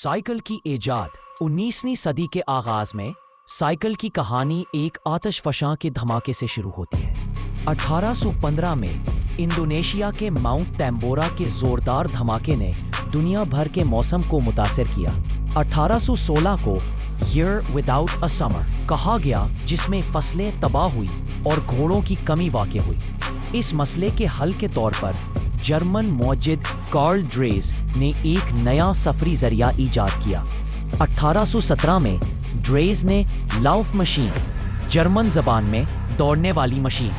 Cycle की इजाद 19वीं सदी के आगाज में साइकिल की कहानी एक आतिशफशां के धमाके से शुरू होती है। 1815 में इंडोनेशिया के माउंट टैम्बोरा के जोरदार धमाके ने दुनिया भर के मौसम को मुतासिर किया। 1816 को ईयर विदाउट अ समर कहा गया, जिसमें फसलें तबाह हुई और घोड़ों की कमी वाक़ई हुई। इस मसले के हल के तौर पर जर्मन मौजिद कार्ल ड्रेस ने एक नया सफरी जरिया ईजाद किया। 1817 में ड्रेस ने लाउफ मशीन, जर्मन जबान में दौड़ने वाली मशीन,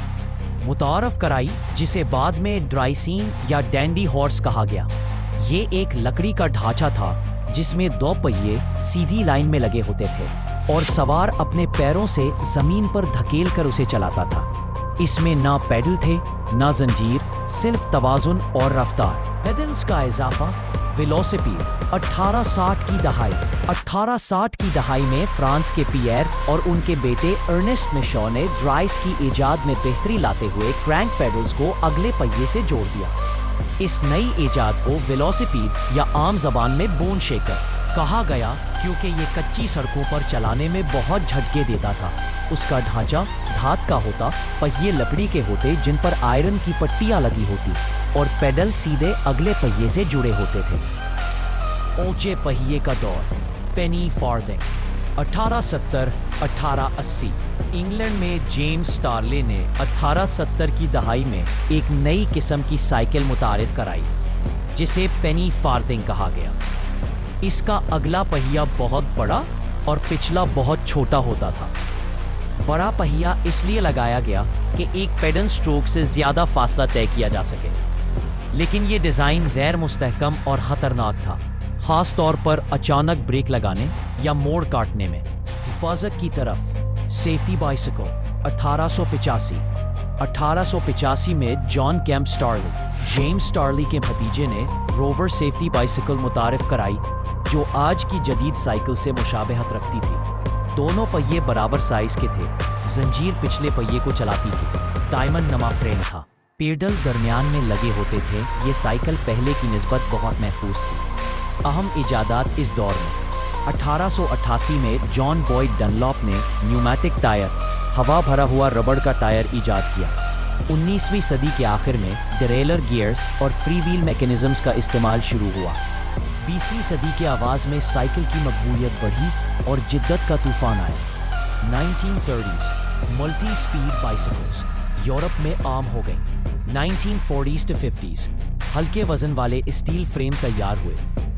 मुतारफ कराई, जिसे बाद में ड्राइसीन या डैंडी हॉर्स कहा गया। ये एक लकड़ी का ढांचा था जिसमें 2 पहिए सीधी लाइन में लगे होते थे और सवार अपने पैरों से जमीन पर धकेल कर उसे चलाता था। इसमें ना पैडल थे ना जंजीर, सिर्फ तवाजुन और रफ्तार। पेडल्स का इजाफा वेलोसिपीड। 1860 की दहाई में फ्रांस के पियर और उनके बेटे अर्नेस्ट मिशॉ ने ड्राइस की इजाद में बेहतरी लाते हुए क्रैंक पेडल्स को अगले पहिए से जोड़ दिया। इस नई इजाद को वेलोसिपीड या आम जबान में बोन शेकर कहा गया, क्योंकि ये कच्ची सड़कों पर चलाने में बहुत झटके देता था। उसका ढांचा धात का होता, पहिए लकड़ी के होते जिन पर आयरन की पट्टियां लगी होती और पेडल सीधे अगले पहिए से जुड़े होते थे। ऊंचे पहिए का दौर। पेनी फार्थिंग। 1870-1880 इंग्लैंड में जेम्स स्टारले ने 1870 की दहाई में एक नई किस्म की साइकिल मुतारिफ कराई, जिसे पेनी फार्थिंग कहा गया। इसका अगला पहिया बहुत बड़ा और पिछला बहुत छोटा होता था। बड़ा पहिया इसलिए लगाया गया कि एक पेडल स्ट्रोक से ज्यादा फासला तय किया जा सके, लेकिन ये डिजाइन गैर मुस्तहकम और खतरनाक था, खास तौर पर अचानक ब्रेक लगाने या मोड़ काटने में। हिफाजत की तरफ। Safety bicycle. 1885 में जॉन कैंप स्टारली, जेम्स स्टारली के भतीजे ने रोवर सेफ्टी बाइसिकल मुतारिफ कराई, जो आज की जदीद साइकिल से मुशाबहत रखती थी। दोनों पहिए बराबर साइज के थे, जंजीर पिछले पहिए को चलाती थी, डायमंड नमा फ्रेम था, पेडल दरमियान में लगे होते थे। ये साइकिल पहले की निस्बत बहुत महफूज थी। अहम इजादात इस दौर में। 1888 में जॉन बॉयड डनलॉप ने न्यूमैटिक टायर, हवा भरा हुआ रबड़ का टायर ईजाद किया। 19वीं सदी के आखिर में डिरेलर गियर्स और फ्री व्हील मैकेनिज्म्स का इस्तेमाल शुरू हुआ। 20वीं सदी के आगाज में साइकिल की मकबूलियत बढ़ी और जिद्दत का तूफान आया। 1930s multi speed bicycles Europe में आम हो गई। 1940s to 50s हल्के वजन वाले स्टील फ्रेम तैयार हुए।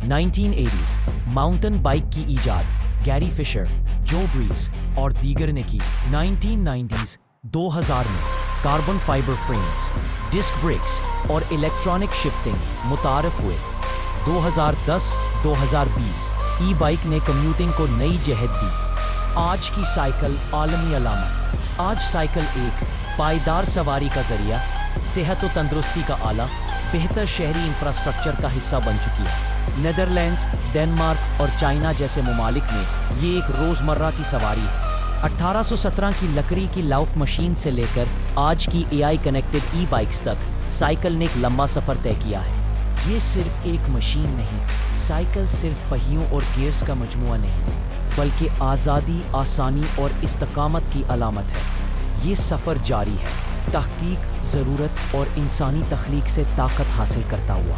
1980s माउंटेन बाइक की ईजाद गैरी फिशर, जो ब्रीज और दीगर ने की। 1990s 2000 में carbon fibre frames, disc brakes और इलेक्ट्रॉनिक शिफ्टिंग मुतारफ हुए। 2010-2020 ई बाइक ने कम्यूटिंग को नई जहत दी। आज की साइकिल आलमी अलामत। आज साइकिल एक पायदार सवारी का जरिया, सेहत और तंदुरुस्ती का आला, बेहतर शहरी इंफ्रास्ट्रक्चर का हिस्सा बन चुकी है। नेदरलैंड्स, डेनमार्क और चाइना जैसे ममालिक में ये एक रोजमर्रा की सवारी है। 1817 की लकड़ी की लाउफ मशीन से लेकर आज की AI कनेक्टेड ई बाइक्स तक साइकिल ने एक लंबा सफर तय किया है। ये सिर्फ एक मशीन नहीं, साइकिल सिर्फ पहियों और गियर्स का मजमुआ नहीं, बल्कि आज़ादी, आसानी और इस्तकामत की अलामत है। ये सफ़र जारी है, तहकीक, ज़रूरत और इंसानी तख्लीक से ताकत हासिल करता हुआ।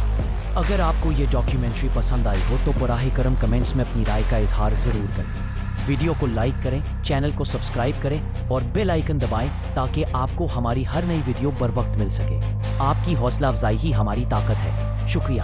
अगर आपको ये डॉक्यूमेंट्री पसंद आई हो तो बराह करम कमेंट्स में अपनी राय का इजहार ज़रूर करें। वीडियो को लाइक करें, चैनल को सब्सक्राइब करें और बेल आइकन दबाएं, ताकि आपको हमारी हर नई वीडियो बर वक्त मिल सके। आपकी हौसला अफजाई ही हमारी ताकत है। शुक्रिया।